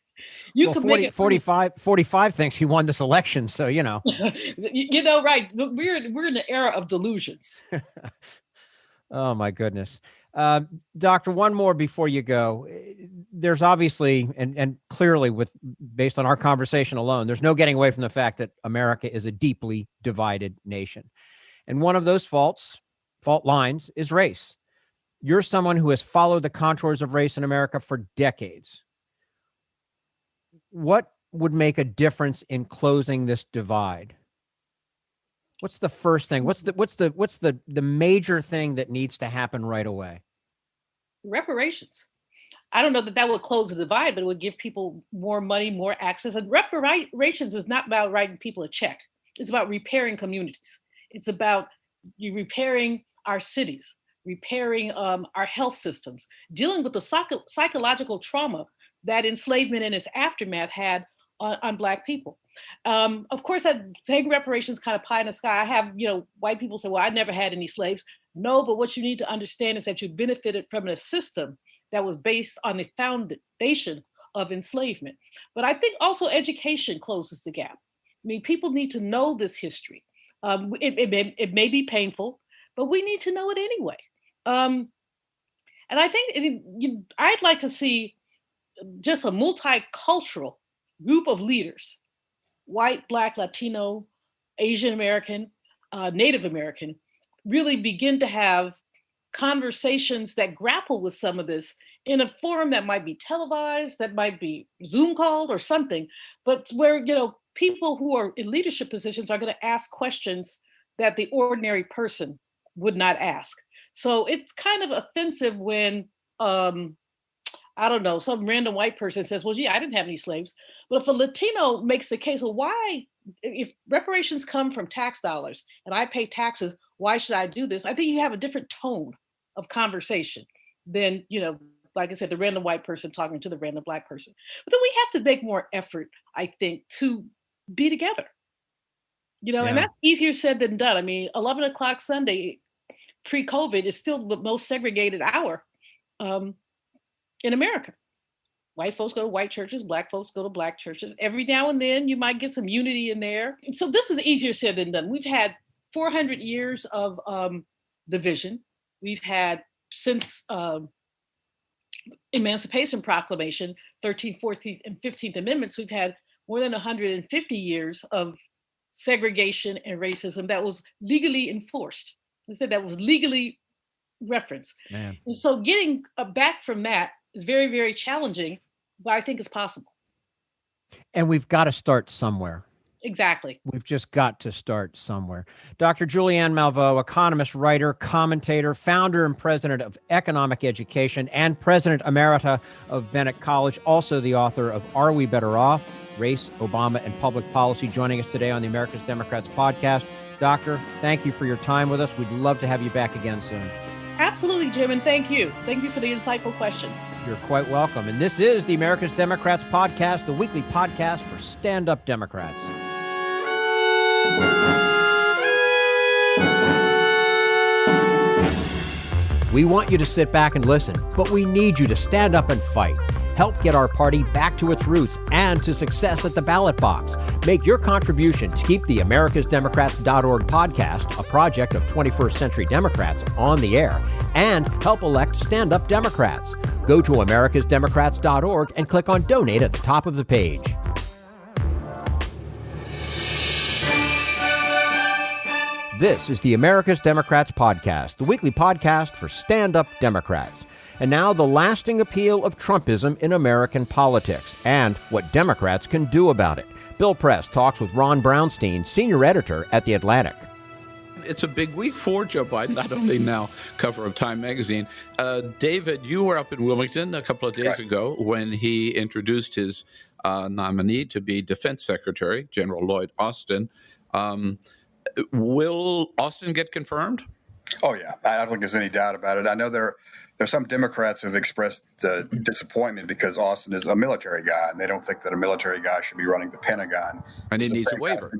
you could make it 45 thinks he won this election. So, right. We're in the era of delusions. Oh, my goodness. Doctor, one more before you go. There's obviously, and clearly based on our conversation alone, there's no getting away from the fact that America is a deeply divided nation. And one of those fault lines is race. You're someone who has followed the contours of race in America for decades. What would make a difference in closing this divide? What's the first thing? What's the major thing that needs to happen right away? Reparations. I don't know that would close the divide, but it would give people more money, more access. And reparations is not about writing people a check. It's about repairing communities. It's about repairing our cities, repairing our health systems, dealing with the psychological trauma that enslavement and its aftermath had on Black people. Of course, saying reparations kind of pie in the sky. I have, white people say, well, I never had any slaves. No, but what you need to understand is that you benefited from a system that was based on the foundation of enslavement. But I think also education closes the gap. I mean, people need to know this history. It may be painful, but we need to know it anyway. And I think I'd like to see just a multicultural group of leaders, white, Black, Latino, Asian American, Native American, really begin to have conversations that grapple with some of this in a forum that might be televised, that might be Zoom called or something, but where, people who are in leadership positions are going to ask questions that the ordinary person would not ask. So it's kind of offensive when, I don't know, some random white person says, well, gee, I didn't have any slaves. But if a Latino makes the case, well, why, if reparations come from tax dollars and I pay taxes, why should I do this? I think you have a different tone of conversation than, like I said, the random white person talking to the random Black person. But then we have to make more effort, I think, to be together, and that's easier said than done. I mean, 11 o'clock Sunday pre-COVID is still the most segregated hour in America. White folks go to white churches, Black folks go to Black churches. Every now and then you might get some unity in there. So this is easier said than done. We've had 400 years of division. We've had since Emancipation Proclamation, 13th, 14th, and 15th Amendments, we've had more than 150 years of segregation and racism that was legally enforced. I said that was legally referenced. Man. And so getting back from that is very, very challenging, but I think it's possible. And we've got to start somewhere. Exactly. We've just got to start somewhere. Dr. Julianne Malveaux, economist, writer, commentator, founder and president of Economic Education, and president emerita of Bennett College, also the author of Are We Better Off? Race, Obama, and Public Policy, joining us today on the America's Democrats podcast. Doctor, thank you for your time with us. We'd love to have you back again soon. Absolutely, Jim, and thank you. Thank you for the insightful questions. You're quite welcome. And this is the America's Democrats podcast, the weekly podcast for stand-up Democrats. We want you to sit back and listen, but we need you to stand up and fight. Help get our party back to its roots and to success at the ballot box. Make your contribution to keep the americasdemocrats.org podcast, a project of 21st Century Democrats, on the air, and help elect stand-up Democrats. Go to americasdemocrats.org and click on Donate at the top of the page. This is the America's Democrats podcast, the weekly podcast for stand-up Democrats. And now the lasting appeal of Trumpism in American politics and what Democrats can do about it. Bill Press talks with Ron Brownstein, senior editor at The Atlantic. It's a big week for Joe Biden, not only now cover of Time magazine. David, you were up in Wilmington a couple of days ago when he introduced his nominee to be Defense Secretary, General Lloyd Austin. Will Austin get confirmed? Oh, yeah. I don't think there's any doubt about it. I know there's some Democrats who have expressed disappointment because Austin is a military guy, and they don't think that a military guy should be running the Pentagon. And he needs a waiver.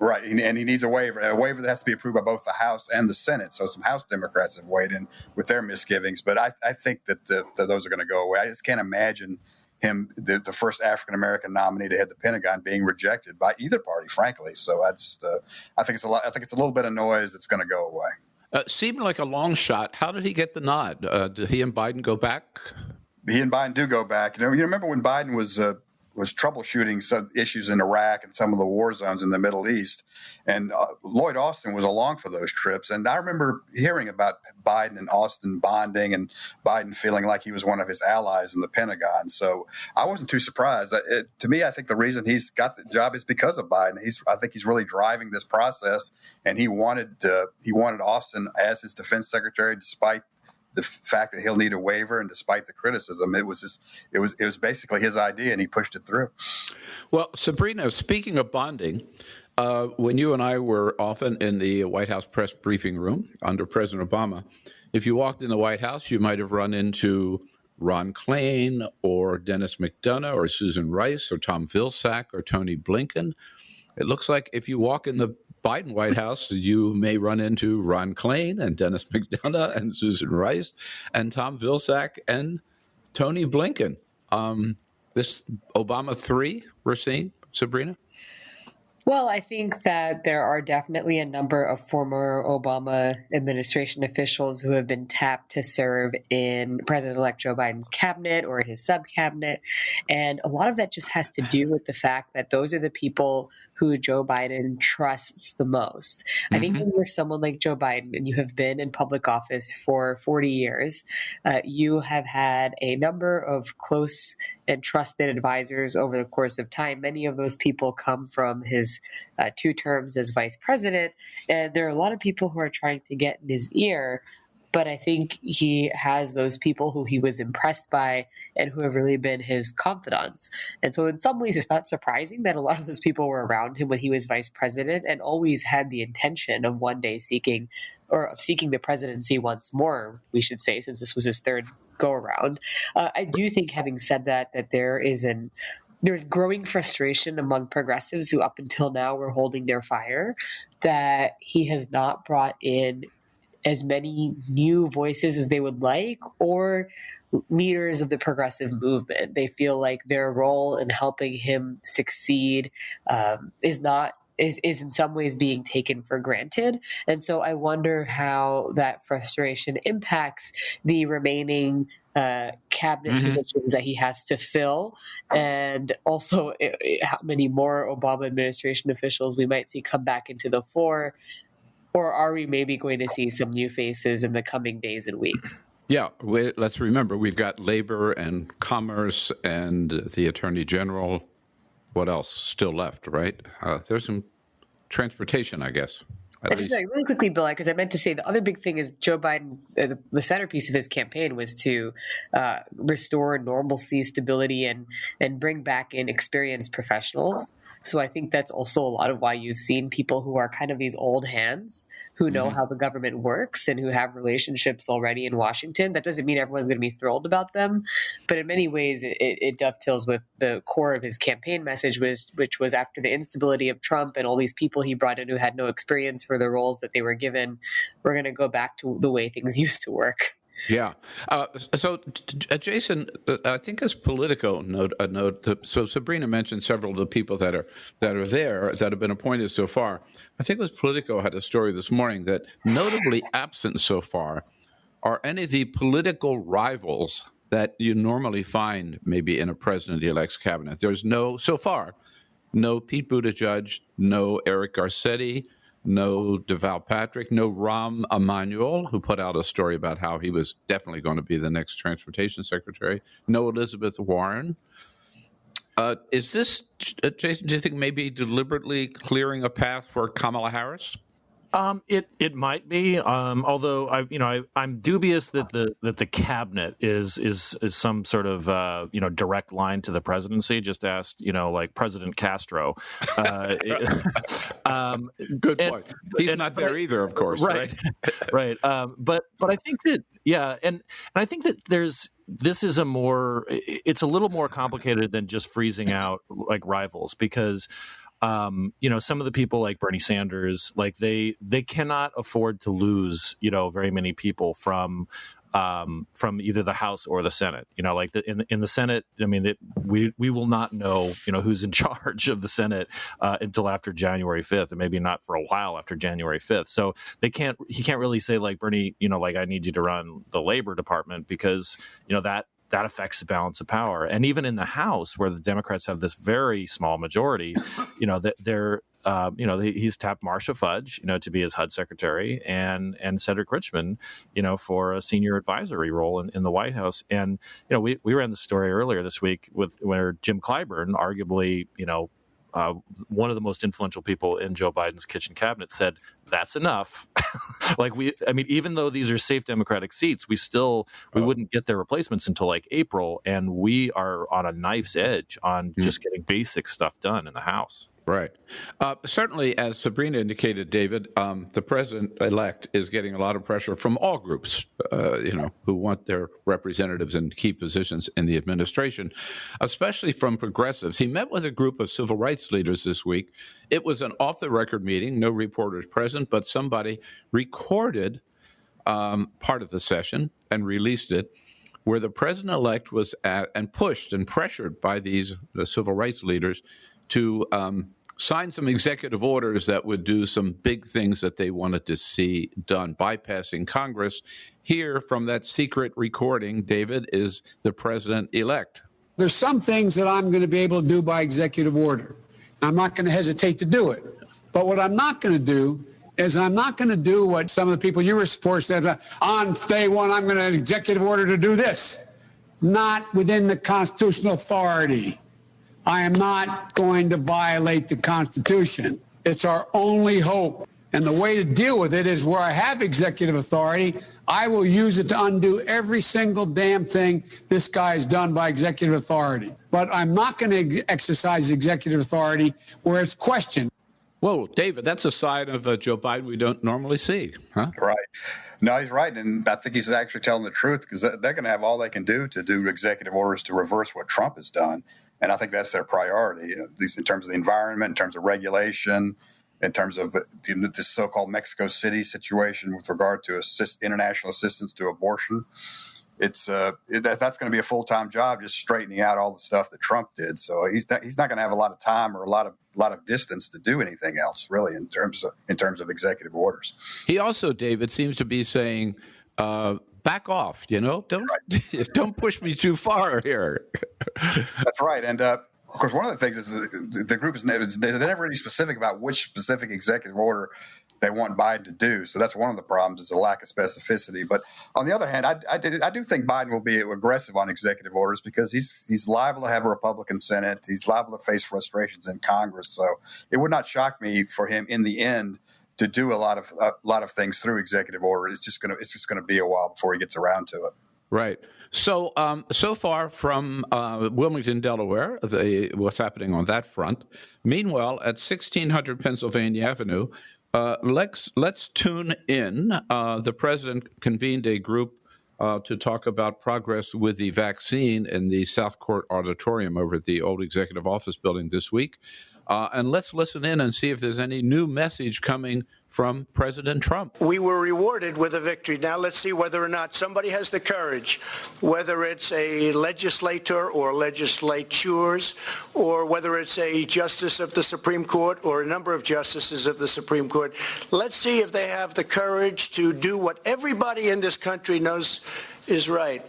Right, and he needs a waiver that has to be approved by both the House and the Senate. So some House Democrats have weighed in with their misgivings. But I think that those are going to go away. I just can't imagine him, the first African-American nominee to head the Pentagon, being rejected by either party, frankly. So I think it's a little bit of noise that's going to go away. Seemed like a long shot. How did he get the nod? Did he and Biden go back? He and Biden do go back. You remember when Biden was troubleshooting some issues in Iraq and some of the war zones in the Middle East, and Lloyd Austin was along for those trips. And I remember hearing about Biden and Austin bonding and Biden feeling like he was one of his allies in the Pentagon. So I wasn't too surprised. To me, I think the reason he's got the job is because of Biden. I think he's really driving this process, and he wanted Austin as his defense secretary, despite the fact that he'll need a waiver, and despite the criticism, it was basically his idea, and he pushed it through. Well, Sabrina, speaking of bonding, when you and I were often in the White House press briefing room under President Obama, if you walked in the White House, you might have run into Ron Klain or Dennis McDonough or Susan Rice or Tom Vilsack or Tony Blinken. It looks like if you walk in the Biden White House, you may run into Ron Klain and Dennis McDonough and Susan Rice and Tom Vilsack and Tony Blinken. This Obama 3 we're seeing, Sabrina? Well, I think that there are definitely a number of former Obama administration officials who have been tapped to serve in President-elect Joe Biden's cabinet or his sub-cabinet. And a lot of that just has to do with the fact that those are the people who Joe Biden trusts the most. I think when you're someone like Joe Biden and you have been in public office for 40 years, you have had a number of close and trusted advisors over the course of time. Many of those people come from his 2 terms as vice president. And there are a lot of people who are trying to get in his ear. But I think he has those people who he was impressed by and who have really been his confidants. And so in some ways, it's not surprising that a lot of those people were around him when he was vice president and always had the intention of one day seeking the presidency once more, we should say, since this was his 3rd go-around. I do think, having said that there's growing frustration among progressives who up until now were holding their fire, that he has not brought in as many new voices as they would like, or leaders of the progressive movement. They feel like their role in helping him succeed is in some ways being taken for granted. And so I wonder how that frustration impacts the remaining cabinet positions that he has to fill, and also how many more Obama administration officials we might see come back into the fore. Or are we maybe going to see some new faces in the coming days and weeks? Yeah, let's remember, we've got labor and commerce and the attorney general. What else still left, right? There's some transportation, I guess. Just really quickly, Bill, because I meant to say the other big thing is Joe Biden, the centerpiece of his campaign was to restore normalcy, stability, and bring back in experienced professionals. So I think that's also a lot of why you've seen people who are kind of these old hands who know how the government works and who have relationships already in Washington. That doesn't mean everyone's going to be thrilled about them, but in many ways it dovetails with the core of his campaign message, which was after the instability of Trump and all these people he brought in who had no experience for the roles that they were given, we're going to go back to the way things used to work. Yeah. So, Jason, I think as Politico note, so Sabrina mentioned several of the people that are there that have been appointed so far. I think it was Politico had a story this morning that notably absent so far are any of the political rivals that you normally find maybe in a president-elect's cabinet. There's so far, no Pete Buttigieg, no Eric Garcetti, no Deval Patrick, no Rahm Emanuel, who put out a story about how he was definitely going to be the next transportation secretary, no Elizabeth Warren. Is this, Jason, do you think maybe deliberately clearing a path for Kamala Harris? It might be, although I'm dubious that the cabinet is some sort of direct line to the presidency. Just asked like President Castro. Good point. He's not there either, of course. Right. Right. But I think that and I think that this is it's a little more complicated than just freezing out like rivals, because some of the people like Bernie Sanders, like they cannot afford to lose, very many people from either the House or the Senate. Like in the Senate, I mean, we will not know, who's in charge of the Senate until after January 5th, and maybe not for a while after January 5th. So he can't really say like Bernie, like I need you to run the Labor Department, because that affects the balance of power. And even in the House, where the Democrats have this very small majority, he's tapped Marcia Fudge, to be his HUD secretary, and Cedric Richmond, for a senior advisory role in the White House. And, we ran the story earlier this week where Jim Clyburn, arguably, one of the most influential people in Joe Biden's kitchen cabinet, said that's enough. Even though these are safe Democratic seats, we wouldn't get their replacements until like April, and we are on a knife's edge on just getting basic stuff done in the House. Right. Certainly, as Sabrina indicated, David, the president-elect is getting a lot of pressure from all groups, who want their representatives in key positions in the administration, especially from progressives. He met with a group of civil rights leaders this week. It was an off-the-record meeting, no reporters present, but somebody recorded part of the session and released it, where the president-elect was and pushed and pressured by the civil rights leaders to sign some executive orders that would do some big things that they wanted to see done, bypassing Congress. Here, from that secret recording, David, is the president-elect. There's some things that I'm going to be able to do by executive order. I'm not going to hesitate to do it. But what I'm not going to do is I'm not going to do what some of the people you were supporting said, on day one, I'm going to executive order to do this. Not within the constitutional authority. I am not going to violate the Constitution. It's our only hope. And the way to deal with it is where I have executive authority, I will use it to undo every single damn thing this guy has done by executive authority. But I'm not going to exercise executive authority where it's questioned. Whoa, David, that's a side of Joe Biden we don't normally see, huh? Right. No, he's right. And I think he's actually telling the truth, because they're going to have all they can do to do executive orders to reverse what Trump has done. And I think that's their priority, at least in terms of the environment, in terms of regulation, in terms of this so-called Mexico City situation with regard to international assistance to abortion. That's going to be a full-time job, just straightening out all the stuff that Trump did. So he's not going to have a lot of time or a lot of distance to do anything else, really, in terms of executive orders. He also, David, seems to be saying, back off, don't push me too far here. That's right. And of course, one of the things is the group they're never really specific about which specific executive order they want Biden to do. So that's one of the problems, is a lack of specificity. But on the other hand, I do think Biden will be aggressive on executive orders, because he's liable to have a Republican Senate. He's liable to face frustrations in Congress. So it would not shock me for him in the end to do a lot of things through executive order. It's just going to be a while before he gets around to it. Right. So so far from Wilmington, Delaware, what's happening on that front. Meanwhile, at 1600 Pennsylvania Avenue, let's tune in. The president convened a group to talk about progress with the vaccine in the South Court Auditorium over at the old Executive Office building this week. And let's listen in and see if there's any new message coming from President Trump. We were rewarded with a victory. Now let's see whether or not somebody has the courage, whether it's a legislator or legislatures, or whether it's a justice of the Supreme Court or a number of justices of the Supreme Court. Let's see if they have the courage to do what everybody in this country knows is right.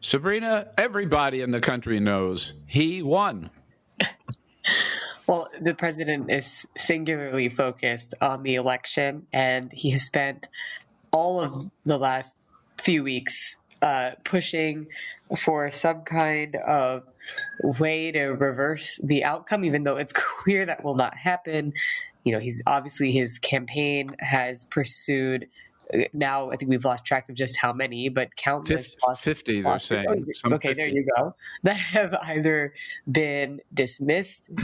Sabrina, everybody in the country knows he won. Well, the president is singularly focused on the election, and he has spent all of the last few weeks pushing for some kind of way to reverse the outcome, even though it's clear that will not happen. He's obviously, his campaign has pursued, now I think we've lost track of just how many, but countless. 50, they're saying. Okay, 50. There you go. That have either been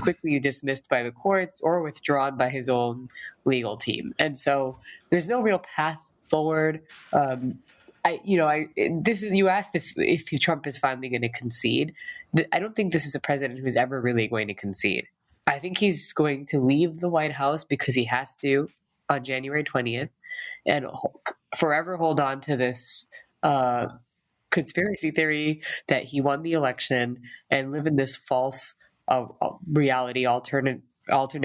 quickly dismissed by the courts, or withdrawn by his own legal team. And so there's no real path forward. You asked if Trump is finally going to concede. I don't think this is a president who's ever really going to concede. I think he's going to leave the White House because he has to on January 20th. And forever hold on to this conspiracy theory that he won the election, and live in this false reality, alternate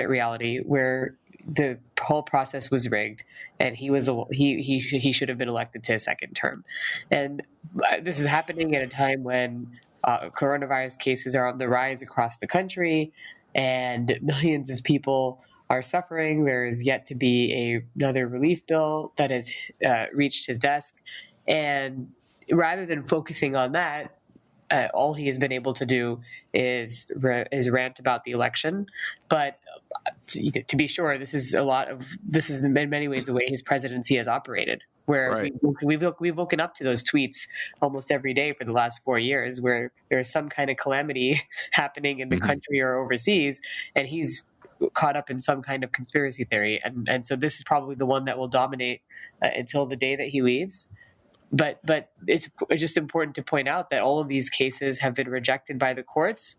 reality, where the whole process was rigged, and he should have been elected to a second term. And this is happening at a time when coronavirus cases are on the rise across the country, and millions of people are suffering. There is yet to be another relief bill that has reached his desk. And rather than focusing on that, all he has been able to do is rant about the election. But to be sure, this is in many ways the way his presidency has operated, where we've woken up to those tweets almost every day for the last 4 years, where there's some kind of calamity happening in the country or overseas, and he's caught up in some kind of conspiracy theory, and so this is probably the one that will dominate until the day that he leaves. But it's just important to point out that all of these cases have been rejected by the courts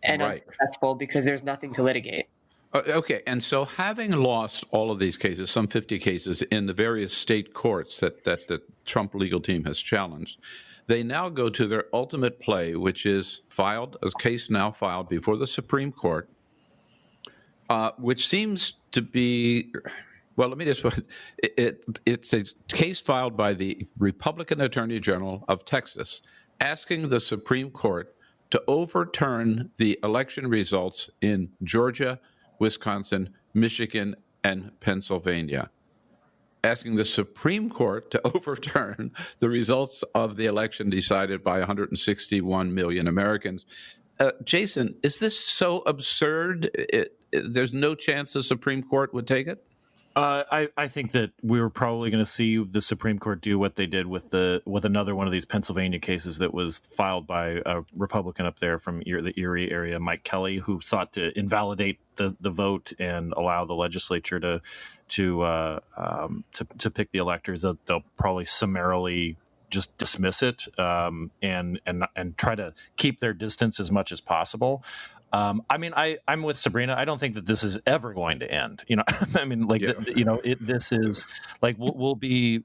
and unsuccessful because there's nothing to litigate. Okay, and so having lost all of these cases, some 50 cases in the various state courts that the Trump legal team has challenged, they now go to their ultimate play, which is a case now filed before the Supreme Court, which seems to be, well, let me just, it's a case filed by the Republican Attorney General of Texas asking the Supreme Court to overturn the election results in Georgia, Wisconsin, Michigan, and Pennsylvania, asking the Supreme Court to overturn the results of the election decided by 161 million Americans. Jason, is this so absurd? There's no chance the Supreme Court would take it? I think that we're probably going to see the Supreme Court do what they did with another one of these Pennsylvania cases that was filed by a Republican up there from the Erie area, Mike Kelly, who sought to invalidate the vote and allow the legislature to pick the electors. They'll probably summarily just dismiss it and try to keep their distance as much as possible. I mean, I'm with Sabrina. I don't think that this is ever going to end. I mean, this is like we'll be,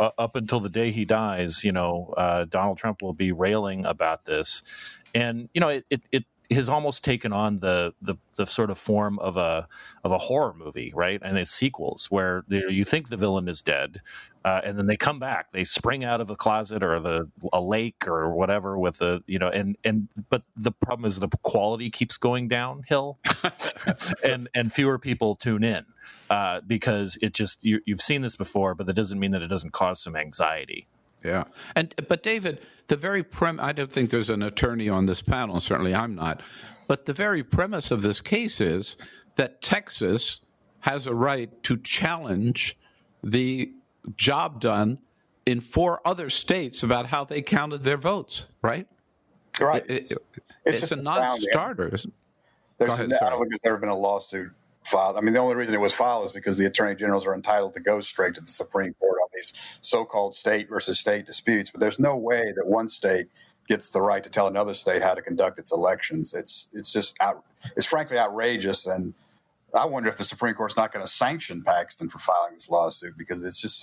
up until the day he dies. Donald Trump will be railing about this, and it has almost taken on the sort of form of a horror movie, right? And it's sequels where you think the villain is dead, and then they come back. They spring out of a closet or a lake or whatever with but the problem is the quality keeps going downhill, and fewer people tune in because it just you've seen this before, but that doesn't mean that it doesn't cause some anxiety. Yeah. But David, the very I don't think there's an attorney on this panel, certainly I'm not, but the very premise of this case is that Texas has a right to challenge the job done in 4 other states about how they counted their votes, right? Right. It's just a non-starter, isn't it? I don't think there's ever been a lawsuit filed. I mean, the only reason it was filed is because the attorney generals are entitled to go straight to the Supreme Court on these so-called state versus state disputes. But there's no way that one state gets the right to tell another state how to conduct its elections. It's frankly outrageous. And I wonder if the Supreme Court's not going to sanction Paxton for filing this lawsuit, because it's just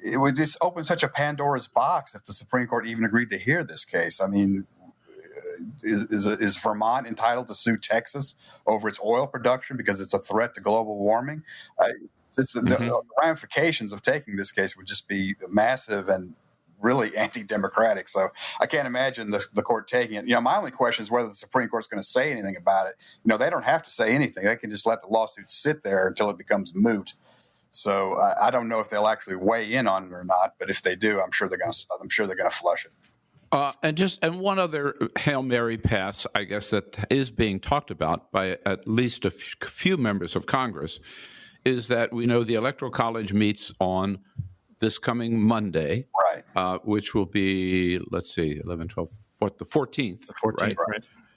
it would just open such a Pandora's box if the Supreme Court even agreed to hear this case. I mean, is Vermont entitled to sue Texas over its oil production because it's a threat to global warming? The ramifications of taking this case would just be massive and really anti-democratic. So I can't imagine the court taking it. My only question is whether the Supreme Court's going to say anything about it. They don't have to say anything. They can just let the lawsuit sit there until it becomes moot. So I don't know if they'll actually weigh in on it or not. But if they do, I'm sure they're going to flush it. And one other Hail Mary pass, I guess, that is being talked about by at least a few members of Congress is that we know the Electoral College meets on this coming Monday, right? Which will be, let's see, 11, 12, the 14th. The 14th,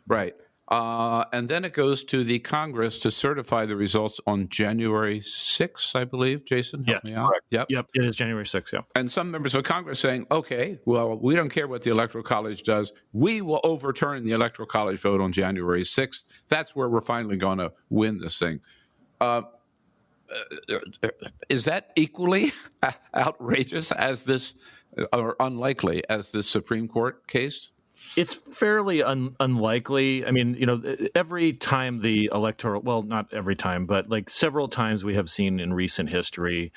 right. And then it goes to the Congress to certify the results on January 6th, I believe. Jason, help me out. Yep, it is January 6th, yeah. And some members of Congress saying, okay, well, we don't care what the Electoral College does. We will overturn the Electoral College vote on January 6th. That's where we're finally going to win this thing. Is that equally outrageous as this, or unlikely as this Supreme Court case? It's fairly unlikely. I mean, every time the not every time, but like several times we have seen in recent history,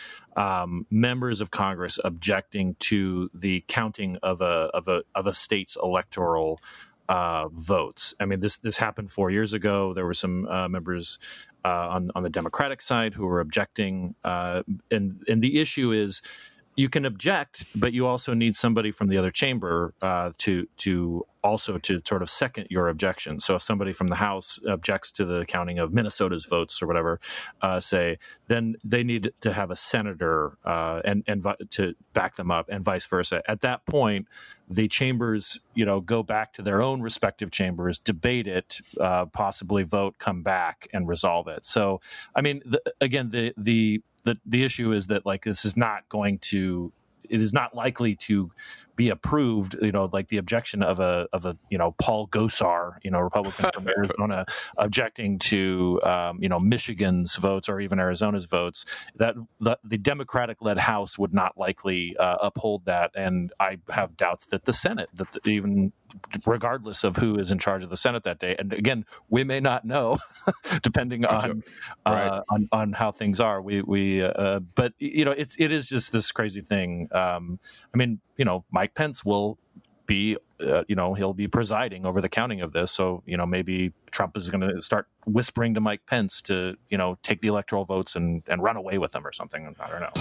members of Congress objecting to the counting of a state's electoral votes. I mean, this happened 4 years ago. There were some members on the Democratic side who were objecting, and the issue is, you can object, but you also need somebody from the other chamber to sort of second your objection. So if somebody from the House objects to the counting of Minnesota's votes or whatever, then they need to have a senator and to back them up, and vice versa. At that point, the chambers, go back to their own respective chambers, debate it, possibly vote, come back, and resolve it. So, I mean, the issue is that this is not it is not likely to be approved, like the objection of a Paul Gosar, Republican from Arizona, objecting to, Michigan's votes or even Arizona's votes, that the Democratic-led House would not likely uphold that. And I have doubts that the Senate, even regardless of who is in charge of the Senate that day, and again, we may not know, depending on how things are. But it is just this crazy thing. Mike Pence will be, he'll be presiding over the counting of this. So, maybe Trump is going to start whispering to Mike Pence to, take the electoral votes and run away with them or something. I don't know.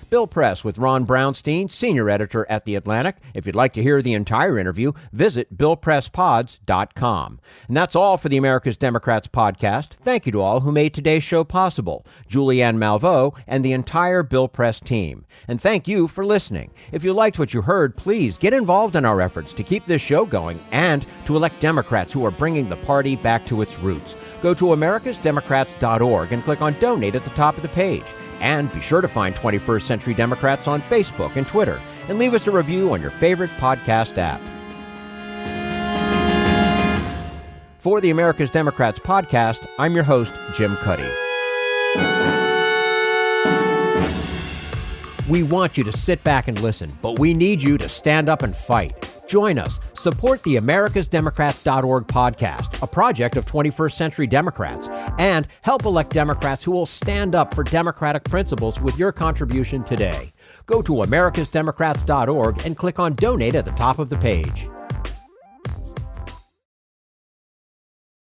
Bill Press with Ron Brownstein, senior editor at The Atlantic. If you'd like to hear the entire interview, visit BillPressPods.com. And that's all for the America's Democrats podcast. Thank you to all who made today's show possible, Julianne Malveaux and the entire Bill Press team. And thank you for listening. If you liked what you heard, please get involved in our efforts to keep this show going and to elect Democrats who are bringing the party back to its roots. Go to americasdemocrats.org and click on Donate at the top of the page. And be sure to find 21st Century Democrats on Facebook and Twitter, and leave us a review on your favorite podcast app. For the America's Democrats podcast, I'm your host, Jim Cuddy. We want you to sit back and listen, but we need you to stand up and fight. Join us. Support the americasdemocrats.org podcast, a project of 21st Century Democrats, and help elect Democrats who will stand up for democratic principles with your contribution today. Go to americasdemocrats.org and click on Donate at the top of the page.